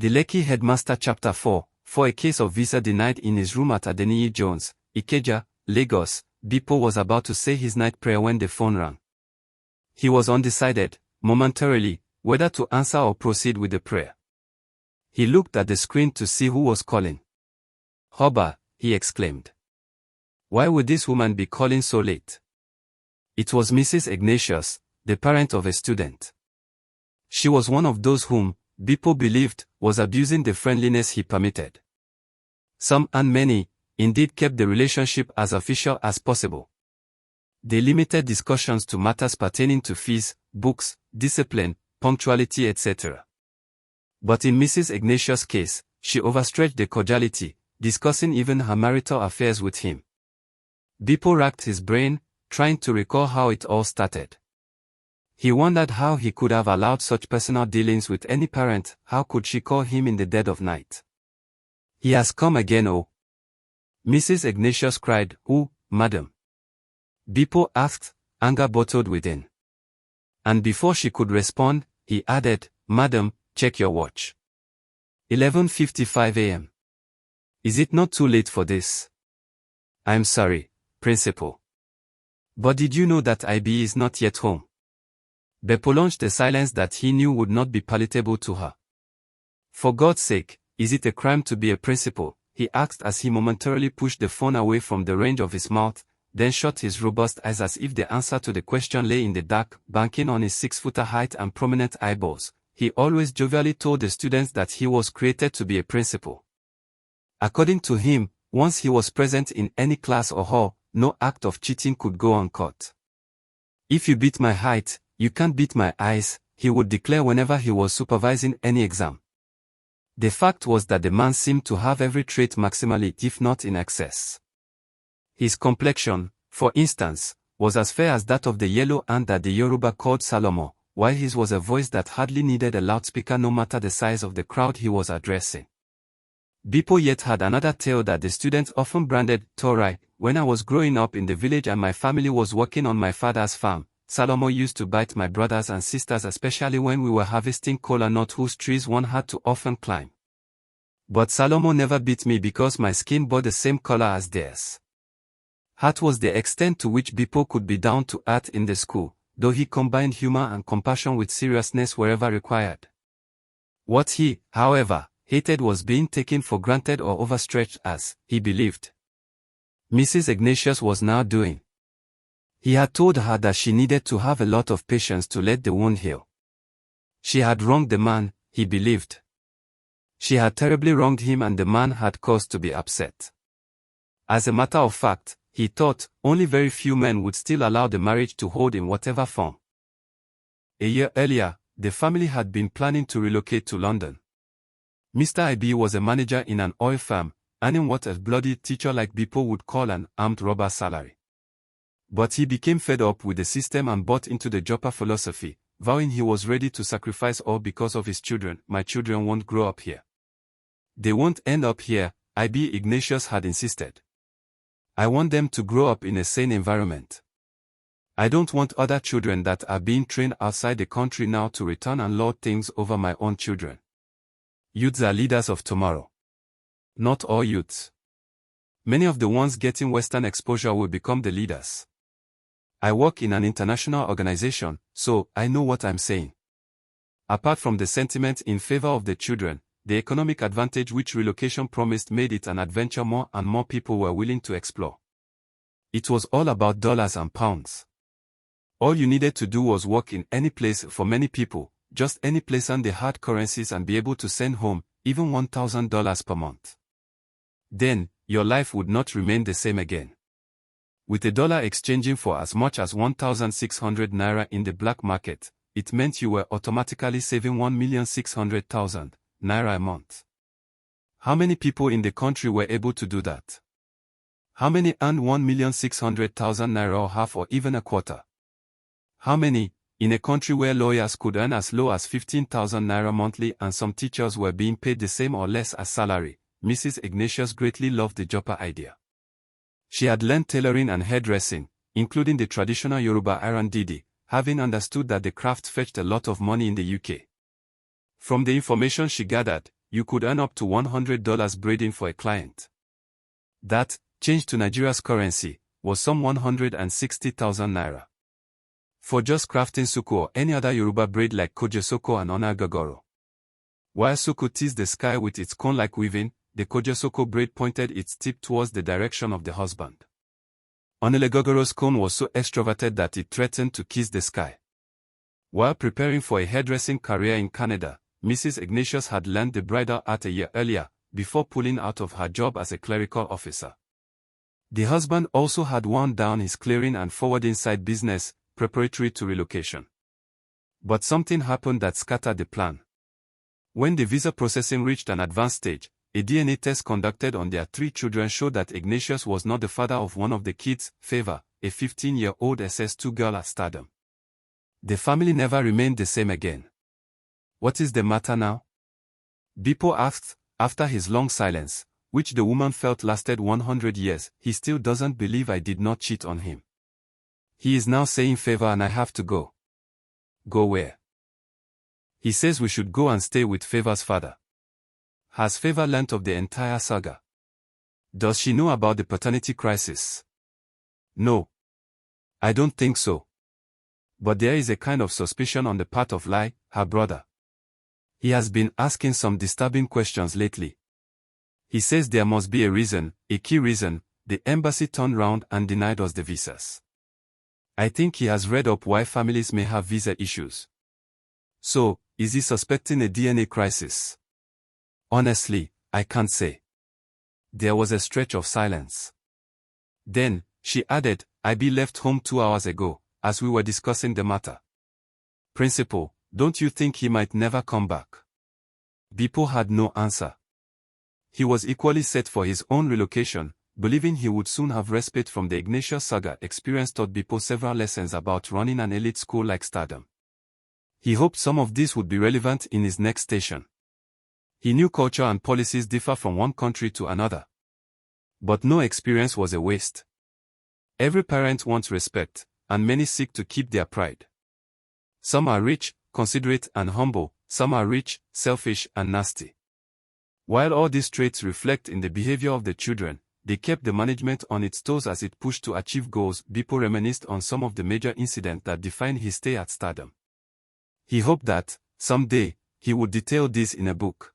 The Lekki Headmaster Chapter 4, for a case of visa denied in his room at Adeniyi Jones, Ikeja, Lagos, Bepo was about to say his night prayer when the phone rang. He was undecided, momentarily, whether to answer or proceed with the prayer. He looked at the screen to see who was calling. "Hobba," he exclaimed. "Why would this woman be calling so late?" It was Mrs. Ignatius, the parent of a student. She was one of those whom, Bepo believed, was abusing the friendliness he permitted. Some and many, indeed, kept the relationship as official as possible. They limited discussions to matters pertaining to fees, books, discipline, punctuality, etc. But in Mrs. Ignatius' case, she overstretched the cordiality, discussing even her marital affairs with him. Bepo racked his brain, trying to recall how it all started. He wondered how he could have allowed such personal dealings with any parent. How could she call him in the dead of night? "He has come again, oh!" Mrs. Ignatius cried. "Who, madam?" Bepo asked, anger bottled within. And before she could respond, he added, "Madam, check your watch. 11:55 a.m. Is it not too late for this?" "I'm sorry, Principal. But did you know that IB is not yet home?" Bepo launched a silence that he knew would not be palatable to her. "For God's sake, is it a crime to be a principal?" he asked as he momentarily pushed the phone away from the range of his mouth, then shut his robust eyes as if the answer to the question lay in the dark, banking on his 6-footer height and prominent eyeballs. He always jovially told the students that he was created to be a principal. According to him, once he was present in any class or hall, no act of cheating could go uncut. "If you beat my height, you can't beat my eyes," he would declare whenever he was supervising any exam. The fact was that the man seemed to have every trait maximally, if not in excess. His complexion, for instance, was as fair as that of the yellow ant that the Yoruba called Salomo, while his was a voice that hardly needed a loudspeaker no matter the size of the crowd he was addressing. Bepo yet had another tale that the students often branded Torai. "When I was growing up in the village and my family was working on my father's farm, Salomo used to bite my brothers and sisters, especially when we were harvesting kola nut whose trees one had to often climb. But Salomo never beat me because my skin bore the same color as theirs." That was the extent to which Bepo could be down to earth in the school, though he combined humor and compassion with seriousness wherever required. What he, however, hated was being taken for granted or overstretched as, he believed, Mrs. Ignatius was now doing. He had told her that she needed to have a lot of patience to let the wound heal. She had wronged the man, he believed. She had terribly wronged him and the man had cause to be upset. As a matter of fact, he thought, only very few men would still allow the marriage to hold in whatever form. A year earlier, the family had been planning to relocate to London. Mr. IB was a manager in an oil firm, earning what a bloody teacher like Bepo would call an armed robber salary. But he became fed up with the system and bought into the Joppa philosophy, vowing he was ready to sacrifice all because of his children. "My children won't grow up here. They won't end up here," IB Ignatius had insisted. "I want them to grow up in a sane environment. I don't want other children that are being trained outside the country now to return and lord things over my own children. Youths are leaders of tomorrow. Not all youths. Many of the ones getting Western exposure will become the leaders. I work in an international organization, so I know what I'm saying." Apart from the sentiment in favor of the children, the economic advantage which relocation promised made it an adventure more and more people were willing to explore. It was all about dollars and pounds. All you needed to do was work in any place. For many people, just any place and the hard currencies and be able to send home, even $1,000 per month. Then, your life would not remain the same again. With a dollar exchanging for as much as 1,600 naira in the black market, it meant you were automatically saving 1,600,000 naira a month. How many people in the country were able to do that? How many earned 1,600,000 naira or half or even a quarter? How many, in a country where lawyers could earn as low as 15,000 naira monthly and some teachers were being paid the same or less as salary? Mrs. Ignatius greatly loved the Joppa idea. She had learned tailoring and hairdressing, including the traditional Yoruba iron didi, having understood that the craft fetched a lot of money in the UK. From the information she gathered, you could earn up to $100 braiding for a client. That, changed to Nigeria's currency, was some 160,000 naira. For just crafting suku or any other Yoruba braid like kojesoko and onagogoro. While suku teased the sky with its cone-like weaving, the kojesoko braid pointed its tip towards the direction of the husband. Onagogoro's cone was so extroverted that it threatened to kiss the sky. While preparing for a hairdressing career in Canada, Mrs. Ignatius had learned the bridal art a year earlier, before pulling out of her job as a clerical officer. The husband also had wound down his clearing and forwarding side business, preparatory to relocation. But something happened that scattered the plan. When the visa processing reached an advanced stage, a DNA test conducted on their 3 children showed that Ignatius was not the father of one of the kids, Favor, a 15-year-old SS2 girl at Stardom. The family never remained the same again. What is the matter now? Bepo asked, after his long silence, which the woman felt lasted 100 years. He still doesn't believe I did not cheat on him. He is now saying Favor and I have to go. Go where? He says we should go and stay with Favor's father. Has Favor learnt of the entire saga? Does she know about the paternity crisis? No. I don't think so. But there is a kind of suspicion on the part of Lai, her brother. He has been asking some disturbing questions lately. He says there must be a reason, a key reason. The embassy turned round and denied us the visas. I think he has read up why families may have visa issues. So, is he suspecting a DNA crisis? Honestly, I can't say. There was a stretch of silence. Then, she added, IB left home 2 hours ago, as we were discussing the matter. Principal, don't you think he might never come back? Bepo had no answer. He was equally set for his own relocation, believing he would soon have respite from the Ignatius saga. Experience taught Bepo several lessons about running an elite school like Stardom. He hoped some of this would be relevant in his next station. He knew culture and policies differ from one country to another. But no experience was a waste. Every parent wants respect, and many seek to keep their pride. Some are rich, considerate and humble, some are rich, selfish and nasty. While all these traits reflect in the behavior of the children, they kept the management on its toes as it pushed to achieve goals. Bepo reminisced on some of the major incidents that defined his stay at Stardom. He hoped that, someday, he would detail this in a book.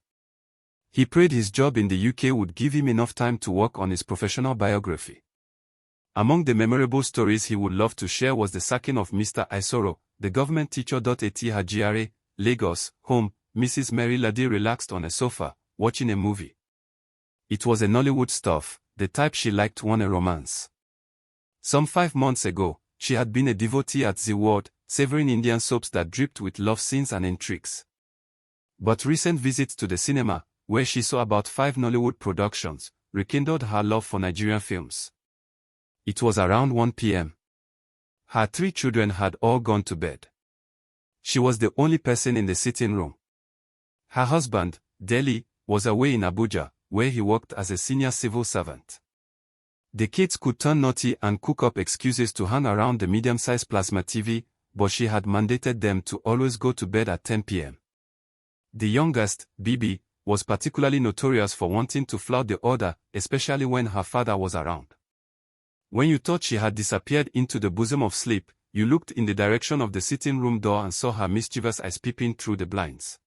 He prayed his job in the UK would give him enough time to work on his professional biography. Among the memorable stories he would love to share was the sacking of Mr. Isoro, the government teacher. At Hajiare, Lagos, home, Mrs. Mary Lade relaxed on a sofa, watching a movie. It was a Nollywood stuff, the type she liked, won a romance. Some 5 months ago, she had been a devotee at the Ward, savoring Indian soaps that dripped with love scenes and intrigues. But recent visits to the cinema, where she saw about 5 Nollywood productions, rekindled her love for Nigerian films. It was around 1 p.m. Her 3 children had all gone to bed. She was the only person in the sitting room. Her husband, Deli, was away in Abuja, where he worked as a senior civil servant. The kids could turn naughty and cook up excuses to hang around the medium-sized plasma TV, but she had mandated them to always go to bed at 10 p.m. The youngest, Bibi, was particularly notorious for wanting to flout the order, especially when her father was around. When you thought she had disappeared into the bosom of sleep, you looked in the direction of the sitting room door and saw her mischievous eyes peeping through the blinds.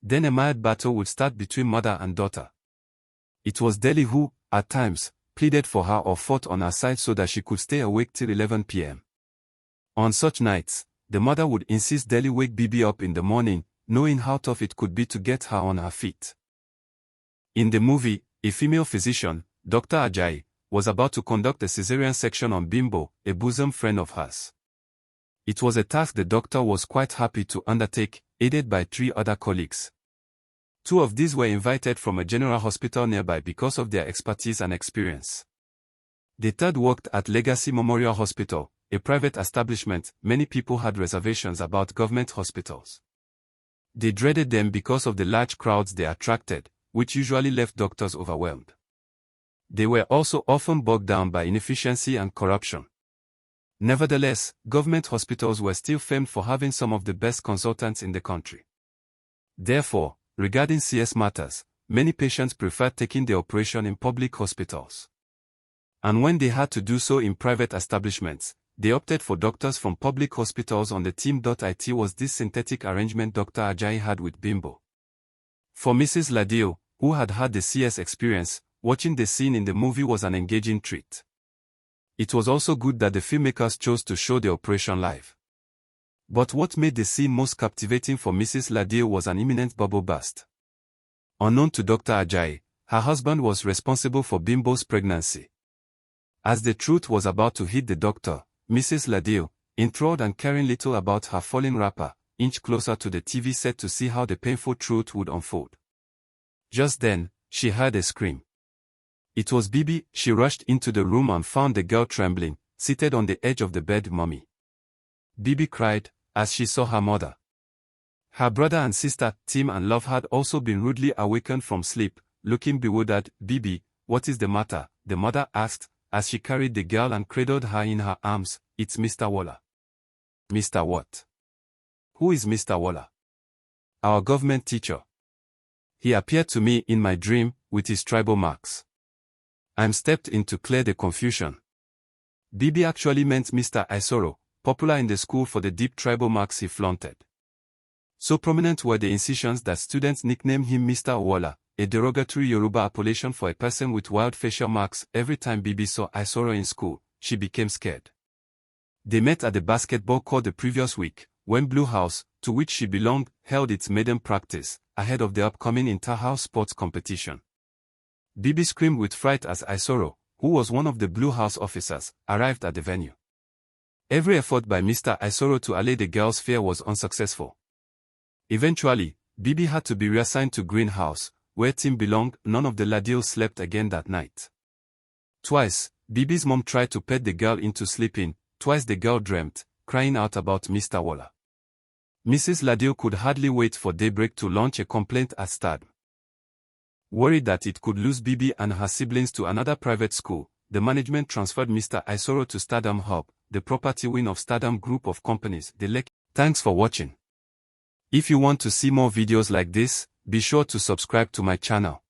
Then a mild battle would start between mother and daughter. It was Deli who, at times, pleaded for her or fought on her side so that she could stay awake till 11 p.m. On such nights, the mother would insist Deli wake Bibi up in the morning, knowing how tough it could be to get her on her feet. In the movie, a female physician, Dr. Ajayi, was about to conduct a cesarean section on Bimbo, a bosom friend of hers. It was a task the doctor was quite happy to undertake, aided by 3 other colleagues. 2 of these were invited from a general hospital nearby because of their expertise and experience. The third worked at Legacy Memorial Hospital, a private establishment. Many people had reservations about government hospitals. They dreaded them because of the large crowds they attracted, which usually left doctors overwhelmed. They were also often bogged down by inefficiency and corruption. Nevertheless, government hospitals were still famed for having some of the best consultants in the country. Therefore, Regarding CS matters, many patients prefer taking the operation in public hospitals. And when they had to do so in private establishments, they opted for doctors from public hospitals on the team. It was this synthetic arrangement Dr. Ajayi had with Bimbo. For Mrs. Ladio, who had had the CS experience, watching the scene in the movie was an engaging treat. It was also good that the filmmakers chose to show the operation live. But what made the scene most captivating for Mrs. Ladio was an imminent bubble burst. Unknown to Dr. Ajayi, her husband was responsible for Bimbo's pregnancy. As the truth was about to hit the doctor, Mrs. Ladio, enthralled and caring little about her fallen wrapper, inched closer to the TV set to see how the painful truth would unfold. Just then, she heard a scream. It was Bibi. She rushed into the room and found the girl trembling, seated on the edge of the bed. "Mommy!" Bibi cried, as she saw her mother. Her brother and sister, Tim and Love, had also been rudely awakened from sleep, looking bewildered. "Bibi, what is the matter?" the mother asked, as she carried the girl and cradled her in her arms. "It's Mr. Waller." "Mr. what?" "Who is Mr. Waller?" "Our government teacher. He appeared to me in my dream, with his tribal marks." I stepped in to clear the confusion. Bibi actually meant Mr. Isoro, popular in the school for the deep tribal marks he flaunted. So prominent were the incisions that students nicknamed him Mr. Waller, a derogatory Yoruba appellation for a person with wild facial marks. Every time Bibi saw Isoro in school, she became scared. They met at the basketball court the previous week, when Blue House, to which she belonged, held its maiden practice, ahead of the upcoming inter-house sports competition. Bibi screamed with fright as Isoro, who was one of the Blue House officers, arrived at the venue. Every effort by Mr. Isoro to allay the girl's fear was unsuccessful. Eventually, Bibi had to be reassigned to Green House, where Tim belonged. None of the Ladios slept again that night. Twice, Bibi's mom tried to pet the girl into sleeping. Twice the girl dreamt, crying out about Mr. Waller. Mrs. Ladio could hardly wait for daybreak to launch a complaint at Stade. Worried that it could lose Bibi and her siblings to another private school, the management transferred Mr. Isoro to Stardom Hub, the property wing of Stardom Group of Companies, the Lekki. Thanks for watching. If you want to see more videos like this, be sure to subscribe to my channel.